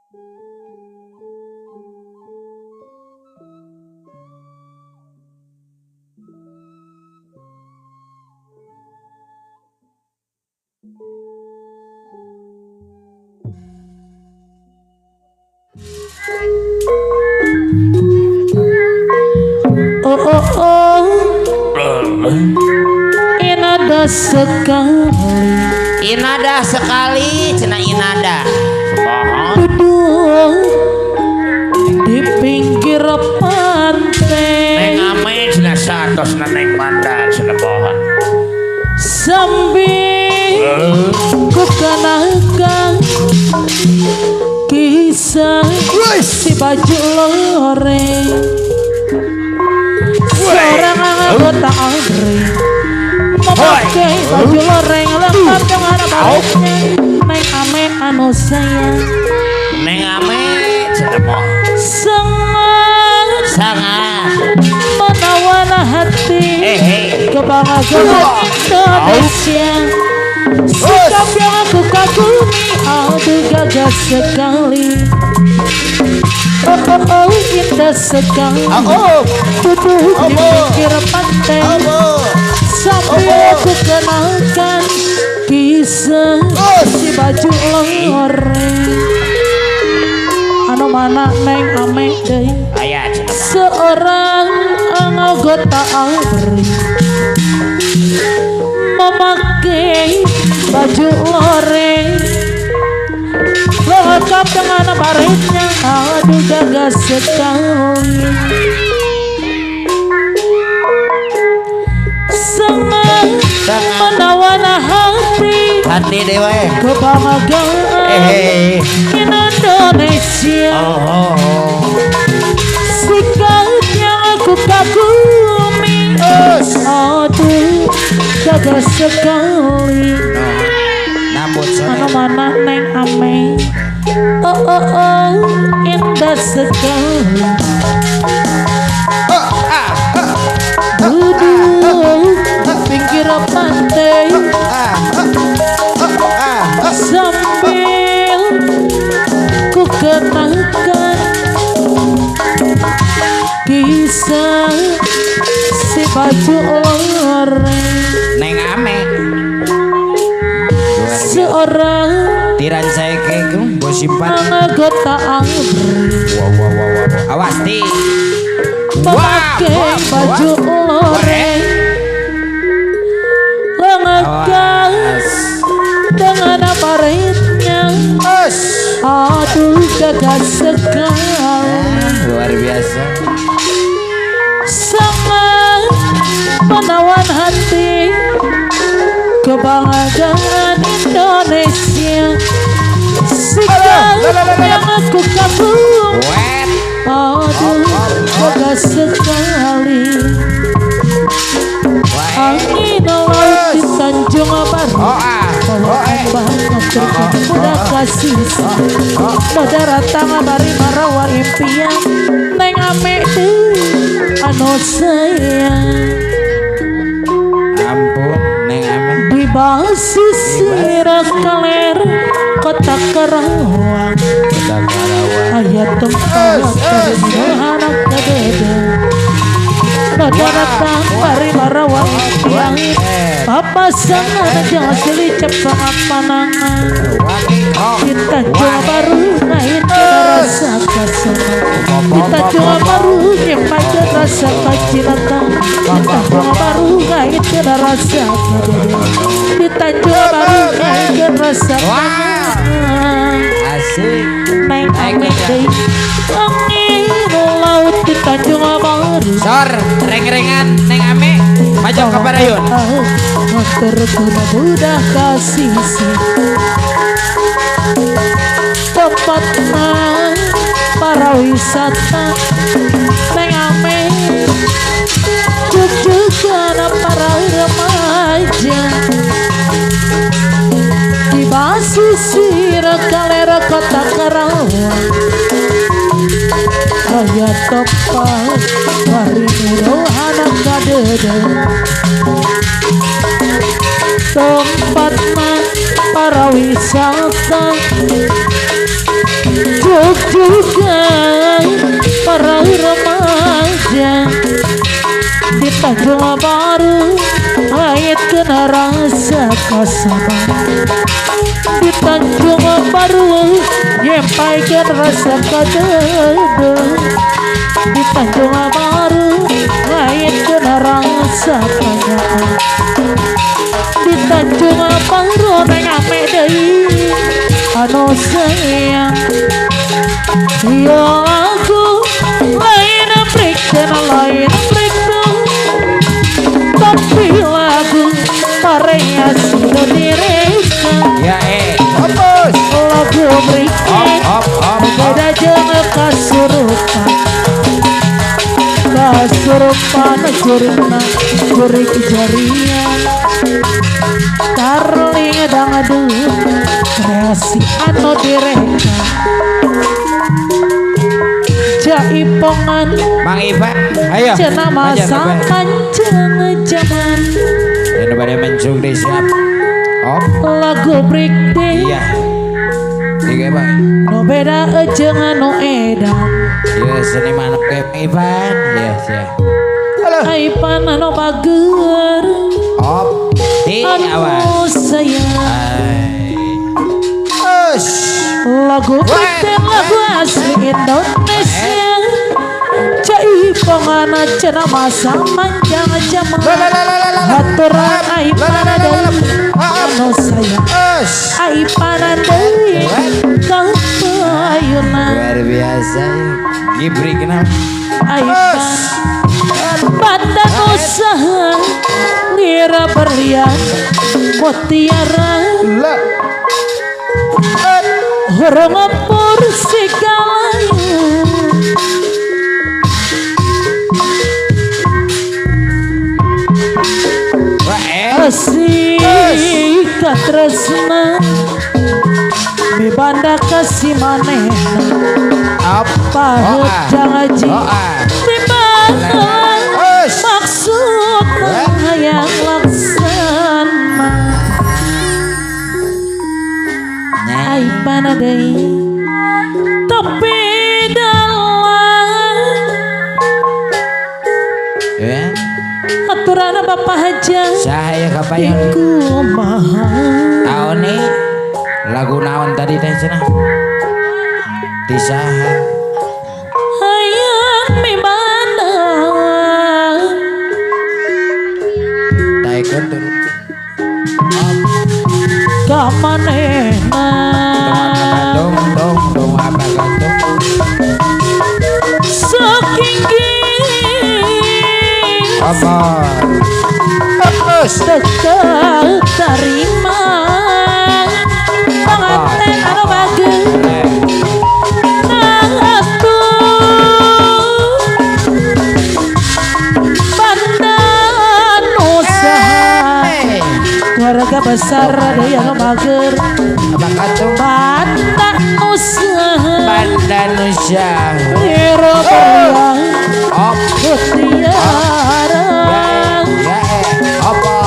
Oh oh oh, inada sekali, inada sekali, cina inada. duduk di pinggir pantai. Neng ame cina satos neng manda cina pohon. Sambil ku kenakan kisah si baju loreng. Seorang anggota ABRI memakai baju loreng lengkap dengan baliknya. Neng ame anu sayang, Neng ame cina pohon. Sangat menawan hati kebanggaan Indonesia. Sikap yang aku kagumi, aduh gagah sekali. Oh oh oh, indah sekali. Duduk di pinggir pantai sambil aku kenalkan kisah si baju loreng. Anu mana neng ame deui, seorang anggota ABRI memakai baju loreng lengkap dengan baretnya, aduh gagah sekali. Sangat menawan hati dewa kebanggaan Indonesia. Sikap yang aku kagumi, aduh gagah sekali. Anu mana neng ame, oh oh oh, indah sekali. Duduk di pinggir pantai sambil ku kenalkan kisah si baju loreng. Neng ame seorang tiran saya kegum bos simpan anggota ABRI awas ti memakai baju loreng lengkap dengan baretnya, aduh gagah sekali. luar biasa. Sangat menawan hati kebanggaan Indonesia. Sikap yang aku kagum, aduh gagah sekali. Angin laut di Tanjung Baru, muda kasih muda ratang bari marawa impian. Neng ame anu sayang, Ampun neng ame di basisir kaler kota Karawang, ayat tempat terhadap kedede. Muda ratang bari marawa impian. Papa sangat jangan seli cepat panangan. Kita Jawa Baru naik ke rasa kasana. Kita Jawa Baru nyempai ke rasa kacilatan. Kita Jawa Baru naik ke rasa kadede. Kita Jawa Baru naik ke rasa panangan. asik Neng ame deui angin laut di Tanjung Baru. sor reng-rengan neng ame maju ke Barayun. Terkena mudah kasih tempat para wisata. Neng ame juga para remaja di basisir kalera kota Karawang. Raya tepat hari murohana kadede tempat para wisata untuk juga para remaja di Tanjung Baru ngaitkan rasa kesabaran di Tanjung Baru nyampaikan rasa kadada di Tanjung Baru ngaitkan rasa kanyaan di Tanjung Baru neng ame deui anu sayang ya aku lain brikten lain brikten tapi lagu karya sudah direka Ya lagu brikten beda jeung kasurupan jurina jurik jarian darling dangdut kreasi anu direka jaipongan Mang Ivan, ayo. cenah masa panjang zaman Yang pada mencung deh siap. lagu brikten Iya. Iya bang. no beda jeung anu edan Iya seniman kayak Mang Ivan. Iya siap. Aipan anu bager Di awal. anu sayang lagu brikten lagu asli Indonesia jaipongan cenah masa panjang zaman haturan Aipan anu sayang Aipan deui kapayuna Luar biasa. Gibri kenapa? Aipan pandang usaha lira berlian mutiara orang ngepur segalanya asik katresna mibanda kasih manehna apa jangaji timbang maksudna hayang laksana Aipan deui tapi dalam Ya. aturan Bapak Haja Saya kapayang kumaha tahu nih lagu naon tadi teh cenah. Disaha. hayang mibanda Taikeun turun. ka manehna Dong apa gantung. saking Apa? dekat terima panganten anu bageus pandan usaha keluarga besar ada yang mager Apa gantung? pandan usaha Bandanusia. hero berlian mutiara Apa?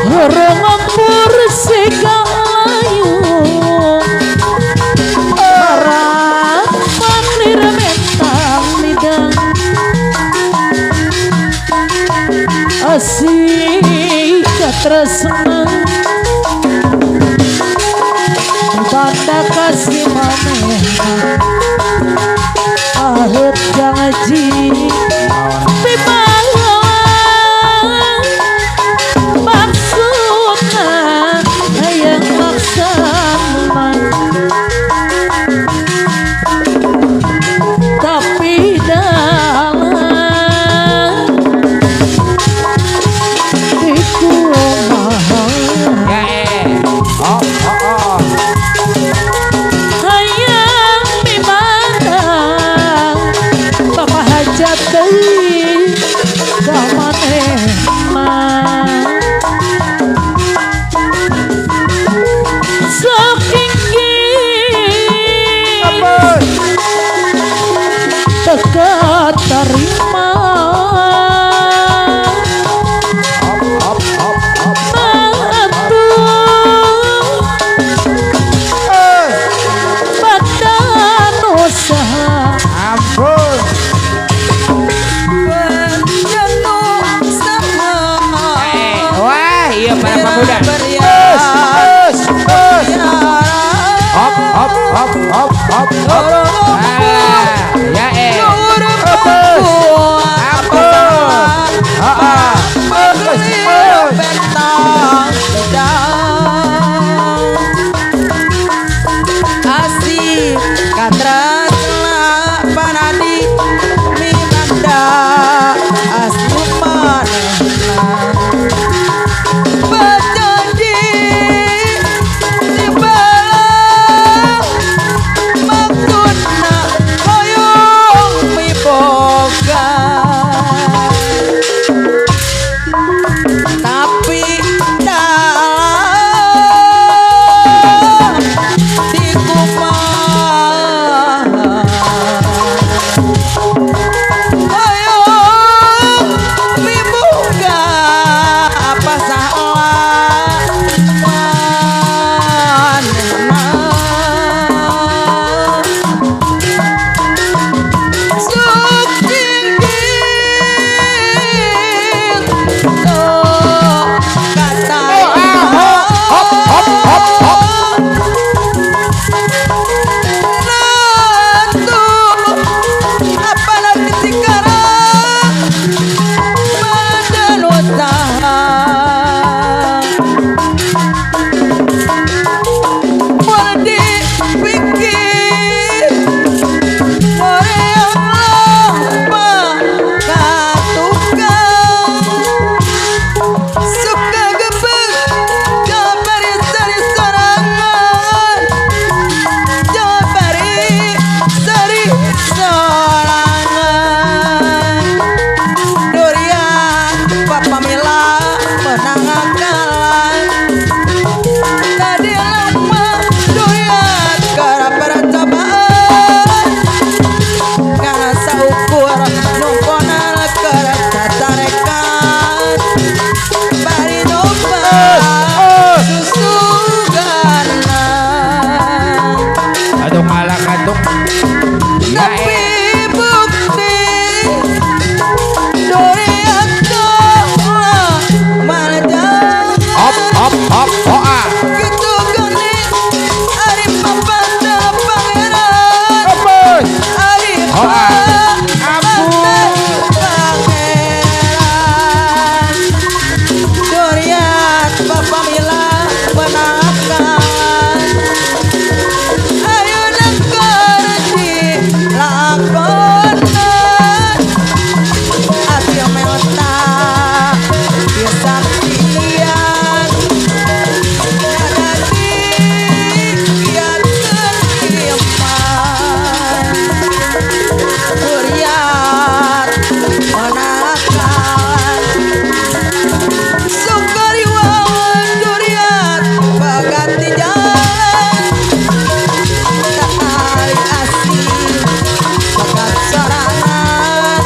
orang ngempur segalayu harapan dirementang lidang asik katresna banda kasih manehna ahut jangaji maksudna hayang laksana tapi dalam dikumaha hop hop hop hop. Ya Asih katresna panadi minanda asli manehna berjanji tibalang maksudna hoyong miboga tapi dalam di kumah hoyong miboga apa salah manehna sok jinggir sok kata Hop hop hop hop. Nantu apalagi sekarang badan usaha boleh dipikir boleh apa katukan suka gebek jabari sari sorangan jabari sari sorangan durian papamila menang kalah tadi lama durian karena percobaan karena saukur numpona karena catarekan bari nyoba susugana aduh ngalah kaduk. Ya tapi bukti durian kalah malah Hop hop hop hoa. gitu gani ari papanda pangeran Ampun. ari papanda pangeran durian papamila menangkan ayo negara dilakonan ati melta kesaktian nadati kian keiman durian menangkan sukariwawan durian baganti jalan sekali asih bagat sorangan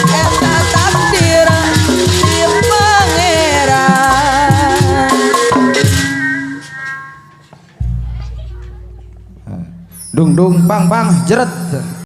eta takdir di pangeran Dung dung bang bang jeret.